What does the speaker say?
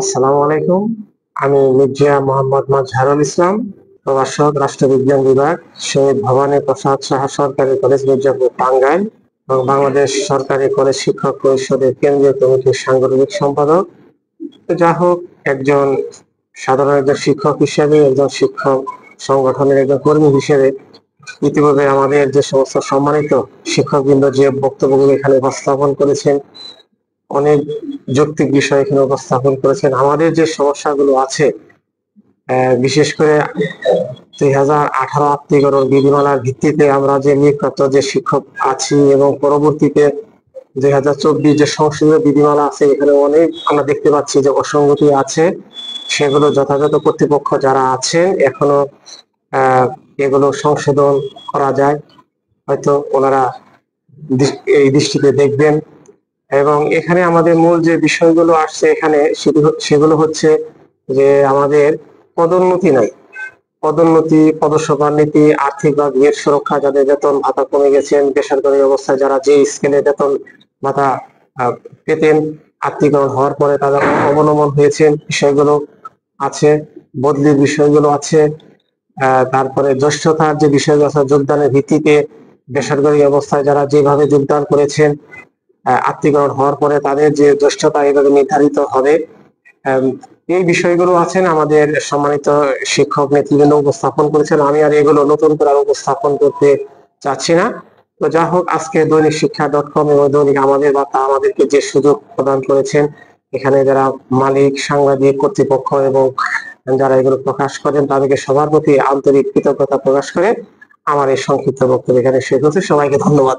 আসসালামু আলাইকুম। আমি মির্জা মোহাম্মদ মাজহারুল ইসলাম, প্রভাষক, রাষ্ট্রবিজ্ঞান বিভাগ, শহীদ ভবানী প্রসাদ সাহা সরকারি কলেজ, মির্জাপুর, টাঙ্গাইল এবং বাংলাদেশ সরকারি কলেজ শিক্ষক পরিষদের কেন্দ্রীয় কমিটির সাংগঠনিক সম্পাদক। যা হোক, একজন সাধারণ একজন শিক্ষক হিসেবে, একজন শিক্ষক সংগঠনের একজন কর্মী হিসেবে ইতিমধ্যে আমাদের যে সমস্ত সম্মানিত শিক্ষকবৃন্দ যে বক্তব্যগুলো এখানে উপস্থাপন করেছেন, অনেক যৌক্তিক বিষয় এখানে উপস্থাপন করেছেন। আমাদের যে সমস্যাগুলো আছে, বিশেষ করে 2018 আত্মীকরণ বিধিমালার ভিত্তিতে আমরা যে নিয়োগপ্রাপ্ত যে শিক্ষক আছি এবং পরবর্তীতে 2024 যে সংশোধিত বিধিমালা আছে, এখানে অনেক আমরা দেখতে পাচ্ছি যে অসঙ্গতি আছে। সেগুলো যথাযথ কর্তৃপক্ষ যারা আছে এখনো এগুলো সংশোধন করা যায়, হয়তো ওনারা এই দৃষ্টিতে দেখবেন। এবং এখানে আমাদের মূল যে বিষয়গুলো আসছে এখানে সেগুলো হচ্ছে যে আমাদের পদোন্নতি নাই, পদোন্নতি, পদসভার নীতি, আর্থিক বা বিয়ের সুরক্ষা, যাদের বেতন ভাতা কমে গেছেন, বেসরকারি অবস্থায় যারা যে স্কেলে বেতন ভাতা পেতেন, আত্মীকরণ হওয়ার পরে তারা অবনমন হয়েছেন, বিষয়গুলো আছে। বদলির বিষয়গুলো আছে। তারপরে জ্যেষ্ঠতার যে বিষয়গুলো আছে, যোগদানের ভিত্তিতে বেসরকারি অবস্থায় যারা যেভাবে যোগদান করেছেন, আত্মীকরণ হওয়ার পরে তাদের যে জ্যেষ্ঠতা এভাবে নির্ধারিত হবে। এই বিষয়গুলো আছেন আমাদের সম্মানিত শিক্ষক নেতৃবৃন্দ উপস্থাপন করেছেন। আমি আর এগুলো নতুন করে উপস্থাপন করতে চাচ্ছি না। তো যা হোক, আজকে দৈনিক শিক্ষা.com এবং দৈনিক আমাদের বার্তা আমাদেরকে যে সুযোগ প্রদান করেছেন, এখানে যারা মালিক, সাংবাদিক, কর্তৃপক্ষ এবং যারা এগুলো প্রকাশ করেন, তাদেরকে সবার প্রতি আন্তরিক কৃতজ্ঞতা প্রকাশ করে আমার এই সংক্ষিপ্ত বক্তব্য এখানে শেষ হচ্ছে। সবাইকে ধন্যবাদ।